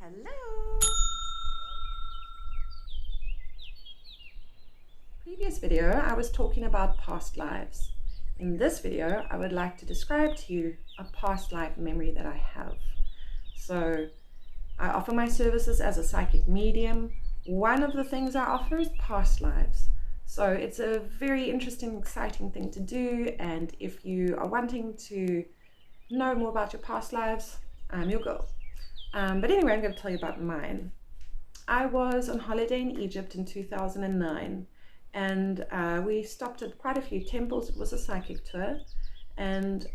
Hello! Previous video, I was talking about past lives. In this video, I would like to describe to you a past life memory that I have. So, I offer my services as a psychic medium. One of the things I offer is past lives. So, it's a very interesting, exciting thing to do, and if you are wanting to know more about your past lives, I'm your girl. But anyway, I'm going to tell you about mine. I was on holiday in Egypt in 2009, and we stopped at quite a few temples. It was a psychic tour, and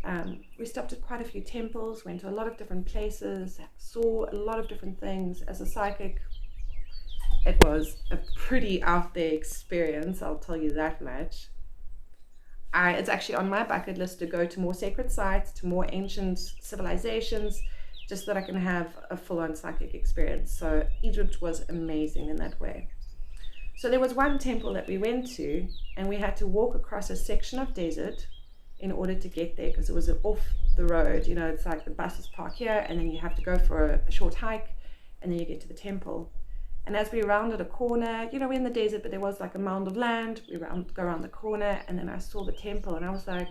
we stopped at quite a few temples, went to a lot of different places, saw a lot of different things. As a psychic, it was a pretty out there experience, I'll tell you that much. It's actually on my bucket list to go to more sacred sites, to more ancient civilizations, just so that I can have a full-on psychic experience. So Egypt was amazing in that way. So there was one temple that we went to, and we had to walk across a section of desert in order to get there, because it was off the road. You know, it's like the buses park here, and then you have to go for a short hike, and then you get to the temple. And as we rounded a corner, you know, we're in the desert, but there was like a mound of land. We go around the corner, and then I saw the temple, and I was like,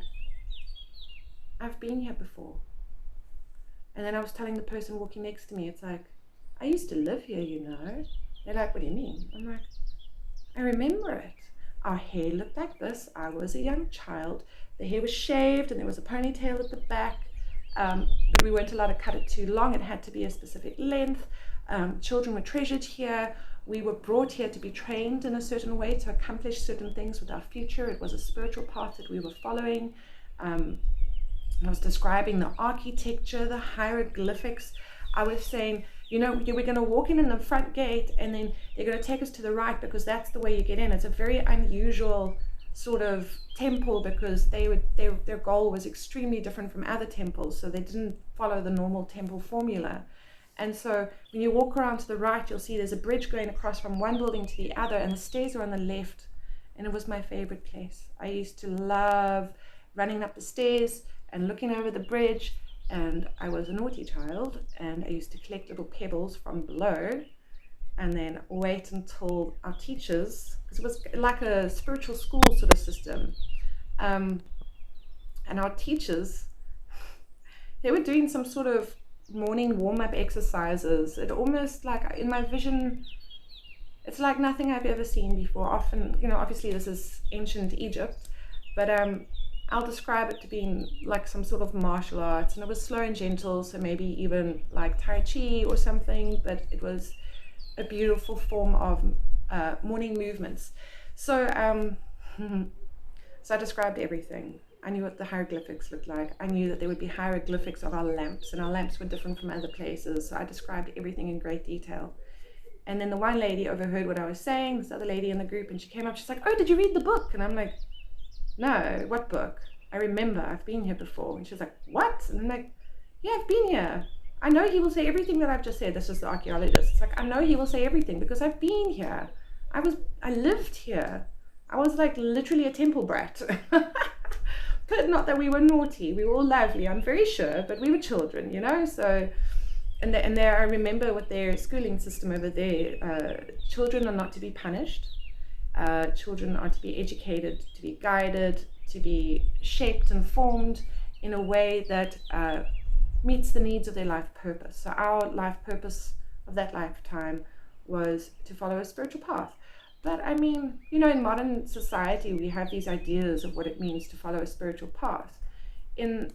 I've been here before. And then I was telling the person walking next to me, it's like, I used to live here, you know. They're like, what do you mean? I'm like, I remember it. Our hair looked like this. I was a young child. The hair was shaved and there was a ponytail at the back. But we weren't allowed to cut it too long. It had to be a specific length. Children were treasured here. We were brought here to be trained in a certain way to accomplish certain things with our future. It was a spiritual path that we were following. I was describing the architecture, the hieroglyphics. I was saying, you know, we're going to walk in the front gate, and then they're going to take us to the right because that's the way you get in. It's a very unusual sort of temple because their goal was extremely different from other temples, so they didn't follow the normal temple formula. And so when you walk around to the right, you'll see there's a bridge going across from one building to the other, and the stairs are on the left. And it was my favorite place. I used to love running up the stairs and looking over the bridge. And I was a naughty child, and I used to collect little pebbles from below and then wait until our teachers, because it was like a spiritual school sort of system, and our teachers, they were doing some sort of morning warm-up exercises. It almost, like in my vision, it's like nothing I've ever seen before. Often, you know, obviously this is ancient Egypt, but I'll describe it to being like some sort of martial arts, and it was slow and gentle, so maybe even like Tai Chi or something, but it was a beautiful form of morning movements. So, so I described everything. I knew what the hieroglyphics looked like. I knew that there would be hieroglyphics of our lamps, and our lamps were different from other places, so I described everything in great detail. And then the one lady overheard what I was saying, this other lady in the group, and she came up, she's like, oh, did you read the book? And I'm like, no, what book? I remember, I've been here before. And she's like, what? And I'm like, yeah, I've been here. I know he will say everything that I've just said. This is the archaeologist. It's like, I know he will say everything because I've been here. I lived here. I was like literally a temple brat. But not that we were naughty. We were all lovely, I'm very sure, but we were children, you know? So, and there, I remember with their schooling system over there, children are not to be punished. Children are to be educated, to be guided, to be shaped and formed in a way that meets the needs of their life purpose. So our life purpose of that lifetime was to follow a spiritual path. But I mean, you know, in modern society, we have these ideas of what it means to follow a spiritual path. In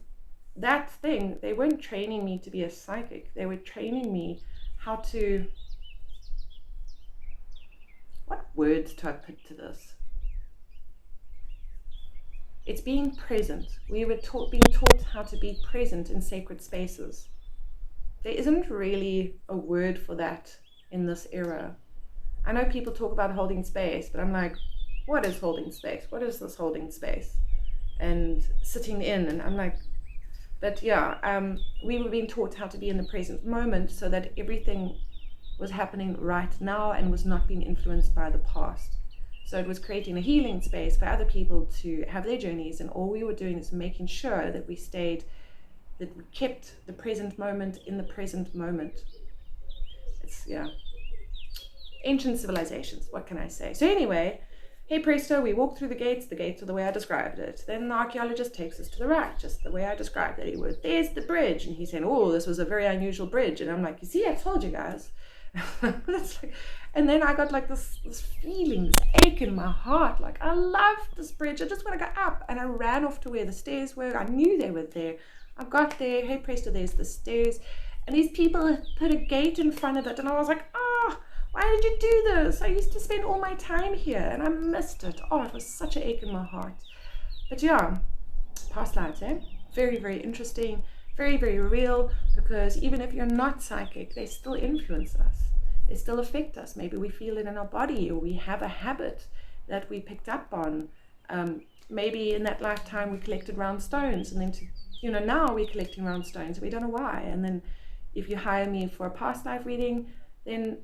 that thing, they weren't training me to be a psychic. They were training me how to, what words do I put to this? It's being present. We were being taught how to be present in sacred spaces. There isn't really a word for that in this era. I know people talk about holding space, but I'm like, what is holding space? What is this holding space? And sitting in, and I'm like, but yeah, we were being taught how to be in the present moment so that everything was happening right now and was not being influenced by the past. So it was creating a healing space for other people to have their journeys, and all we were doing is making sure that we kept the present moment in the present moment. it's, yeah, ancient civilizations. What can I say? So anyway, hey presto, we walk through the gates. The gates are the way I described it. Then the archaeologist takes us to the right, just the way I described it. He was, there's the bridge. And he's saying, oh, this was a very unusual bridge. And I'm like, you see, I told you guys. That's like, and then I got like this feeling, this ache in my heart. Like, I love this bridge. I just want to go up. And I ran off to where the stairs were. I knew they were there. I got there. Hey presto, there's the stairs. And these people had put a gate in front of it. And I was like, oh, why did you do this? I used to spend all my time here and I missed it. Oh, it was such an ache in my heart. But yeah, past lives, eh? Very, very interesting, very, very real, because even if you're not psychic, they still influence us. They still affect us. Maybe we feel it in our body, or we have a habit that we picked up on. Maybe in that lifetime we collected round stones, and then now we're collecting round stones. We don't know why. And then if you hire me for a past life reading, then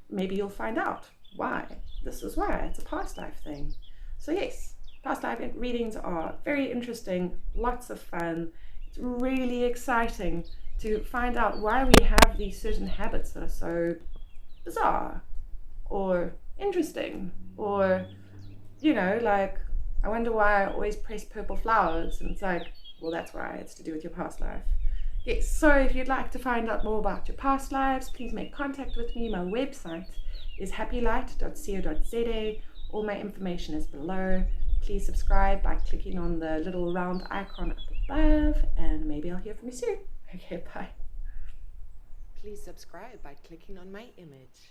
maybe you'll find out why. This is why. It's a past life thing. So yes, past life readings are very interesting, lots of fun. It's really exciting to find out why we have these certain habits that are so bizarre or interesting, or like, I wonder why I always press purple flowers, and it's like, well, that's why. It's to do with your past life. Yes, so if you'd like to find out more about your past lives, please make contact with me. My website is happylight.co.za. All my information is below. Please subscribe by clicking on the little round icon up above, and maybe I'll hear from you soon. Okay, bye. Please subscribe by clicking on my image.